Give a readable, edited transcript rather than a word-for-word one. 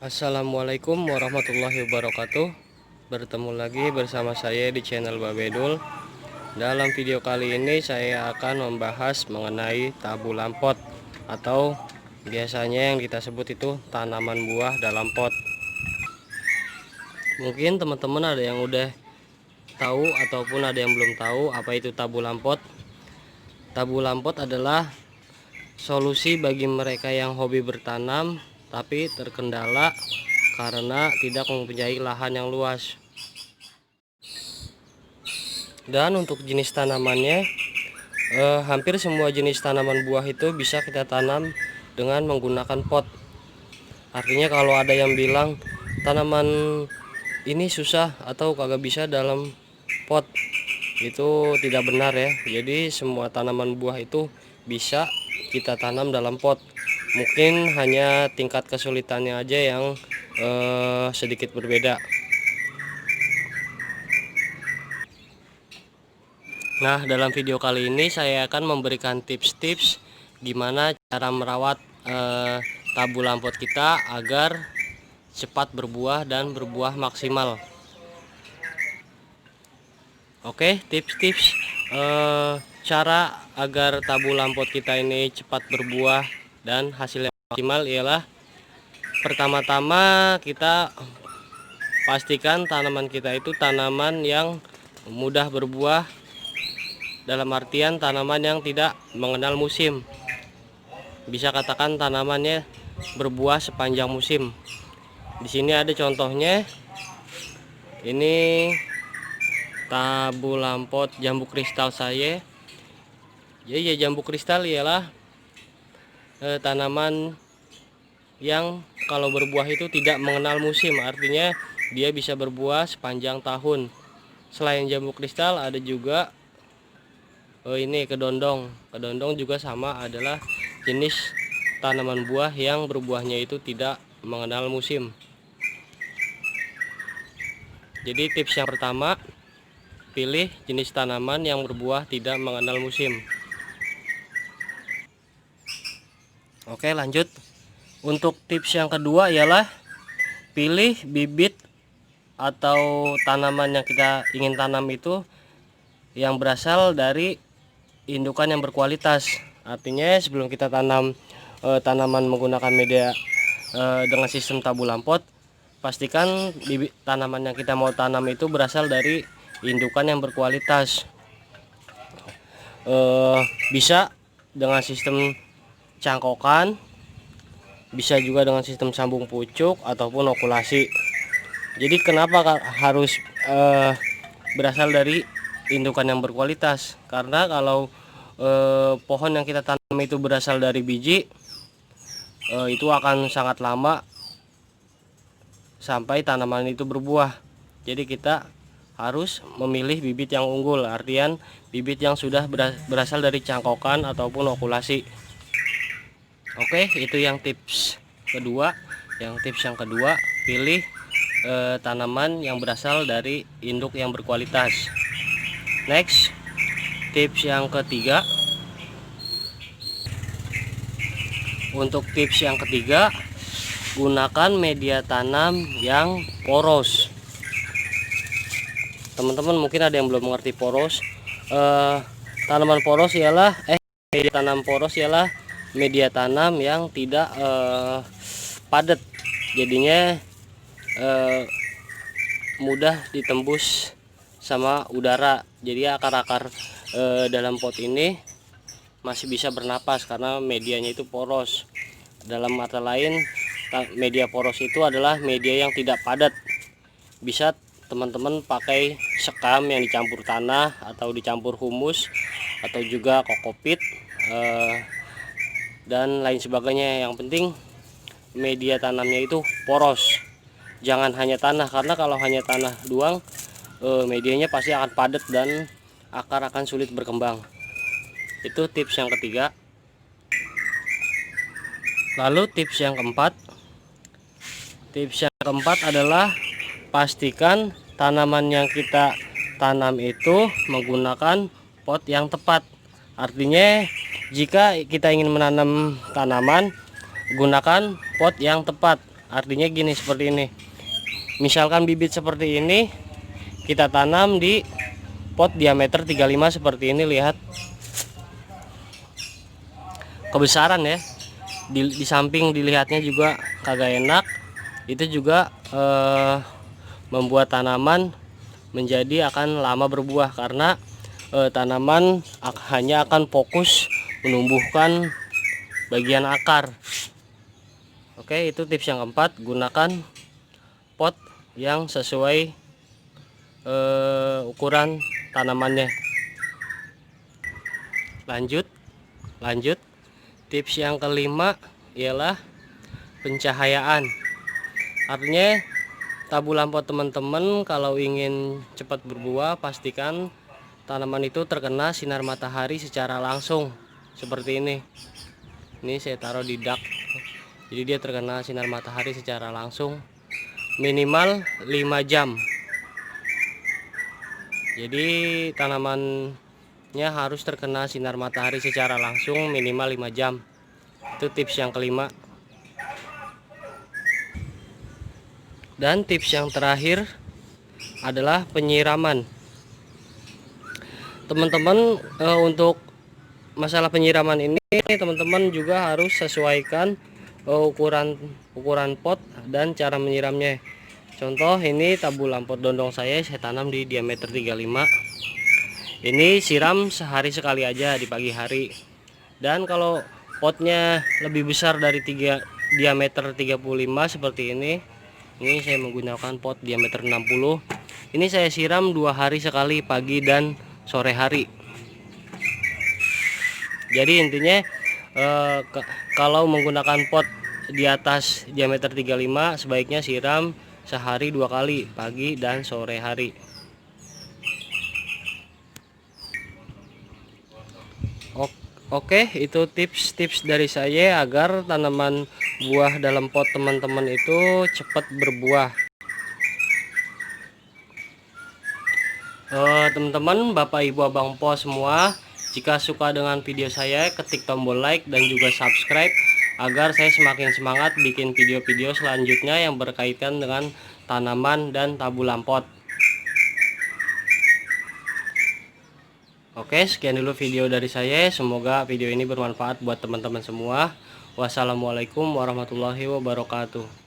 Assalamualaikum warahmatullahi wabarakatuh. Bertemu lagi bersama saya di channel Babedul. Dalam video kali ini saya akan membahas mengenai tabu lampot, atau biasanya yang kita sebut itu tanaman buah dalam pot. Mungkin teman-teman ada yang udah tahu ataupun ada yang belum tahu apa itu tabu lampot. Tabu lampot adalah solusi bagi mereka yang hobi bertanam tapi terkendala karena tidak mempunyai lahan yang luas. Dan untuk jenis tanamannya, hampir semua jenis tanaman buah itu bisa kita tanam dengan menggunakan pot. Artinya kalau ada yang bilang tanaman ini susah atau kagak bisa dalam pot, itu tidak benar ya. Jadi semua tanaman buah itu bisa kita tanam dalam pot. Mungkin hanya tingkat kesulitannya aja yang sedikit berbeda. Nah, dalam video kali ini saya akan memberikan tips-tips gimana cara merawat tabu lampot kita agar cepat berbuah dan berbuah maksimal. Oke, tips-tips cara agar tabu lampot kita ini cepat berbuah dan hasilnya maksimal ialah pertama-tama kita pastikan tanaman kita itu tanaman yang mudah berbuah, dalam artian tanaman yang tidak mengenal musim. Bisa katakan tanamannya berbuah sepanjang musim. Di sini ada contohnya. Ini tabu lampot jambu kristal saya. Ya, jambu kristal ialah tanaman yang kalau berbuah itu tidak mengenal musim. Artinya dia bisa berbuah sepanjang tahun. Selain jambu kristal ada juga ini kedondong. Kedondong juga sama, adalah jenis tanaman buah yang berbuahnya itu tidak mengenal musim. Jadi tips yang pertama, pilih jenis tanaman yang berbuah tidak mengenal musim. Oke, lanjut. Untuk tips yang kedua ialah pilih bibit atau tanaman yang kita ingin tanam itu yang berasal dari indukan yang berkualitas. Artinya sebelum kita tanam tanaman menggunakan media dengan sistem tabu lampot, pastikan bibit tanaman yang kita mau tanam itu berasal dari indukan yang berkualitas. Bisa dengan sistem cangkokan, bisa juga dengan sistem sambung pucuk ataupun okulasi. Jadi kenapa harus berasal dari indukan yang berkualitas? Karena kalau pohon yang kita tanam itu berasal dari biji, itu akan sangat lama sampai tanaman itu berbuah. Jadi kita harus memilih bibit yang unggul, artian bibit yang sudah berasal dari cangkokan ataupun okulasi. Oke, itu yang tips kedua. Yang tips yang kedua, pilih tanaman yang berasal dari induk yang berkualitas. Next, tips yang ketiga. Untuk tips yang ketiga, gunakan media tanam yang poros. Teman-teman mungkin ada yang belum mengerti poros. Tanaman poros ialah media tanam poros ialah media tanam yang tidak padat. Jadinya mudah ditembus sama udara. Jadi akar-akar dalam pot ini masih bisa bernapas karena medianya itu poros. Dalam kata lain, media poros itu adalah media yang tidak padat. Bisa teman-teman pakai sekam yang dicampur tanah atau dicampur humus atau juga kokopit dan lain sebagainya. Yang penting media tanamnya itu poros, jangan hanya tanah, karena kalau hanya tanah doang medianya pasti akan padat dan akar akan sulit berkembang. Itu tips yang ketiga. Lalu tips yang keempat. Tips yang keempat adalah pastikan tanaman yang kita tanam itu menggunakan pot yang tepat. Artinya jika kita ingin menanam tanaman, gunakan pot yang tepat. Artinya gini, seperti ini. Misalkan bibit seperti ini kita tanam di pot diameter 35 seperti ini, lihat kebesaran ya. Di samping dilihatnya juga kagak enak, itu juga membuat tanaman menjadi akan lama berbuah, karena tanaman hanya akan fokus menumbuhkan bagian akar. Oke, itu tips yang keempat, gunakan pot yang sesuai ukuran tanamannya. Lanjut tips yang kelima ialah pencahayaan. Artinya tabulan pot teman-teman kalau ingin cepat berbuah, pastikan tanaman itu terkena sinar matahari secara langsung seperti ini. Ini saya taruh di dak, jadi dia terkena sinar matahari secara langsung minimal 5 jam. Jadi tanamannya harus terkena sinar matahari secara langsung minimal 5 jam. Itu tips yang kelima. Dan tips yang terakhir adalah penyiraman. Teman-teman, untuk masalah penyiraman ini teman-teman juga harus sesuaikan ukuran pot dan cara menyiramnya. Contoh, ini tabulan pot dondong saya tanam di diameter 35. Ini siram sehari sekali aja di pagi hari. Dan kalau potnya lebih besar dari diameter 35 seperti ini saya menggunakan pot diameter 60. Ini saya siram 2 hari sekali, pagi dan sore hari. Jadi intinya kalau menggunakan pot di atas diameter 35 sebaiknya siram sehari 2 kali, pagi dan sore hari. Oke, itu tips-tips dari saya agar tanaman buah dalam pot teman-teman itu cepat berbuah. Teman-teman, Bapak Ibu Abang Po semua, jika suka dengan video saya, ketik tombol like dan juga subscribe agar saya semakin semangat bikin video-video selanjutnya yang berkaitan dengan tanaman dan tabulan pot. Oke, sekian dulu video dari saya. Semoga video ini bermanfaat buat teman-teman semua. Wassalamualaikum warahmatullahi wabarakatuh.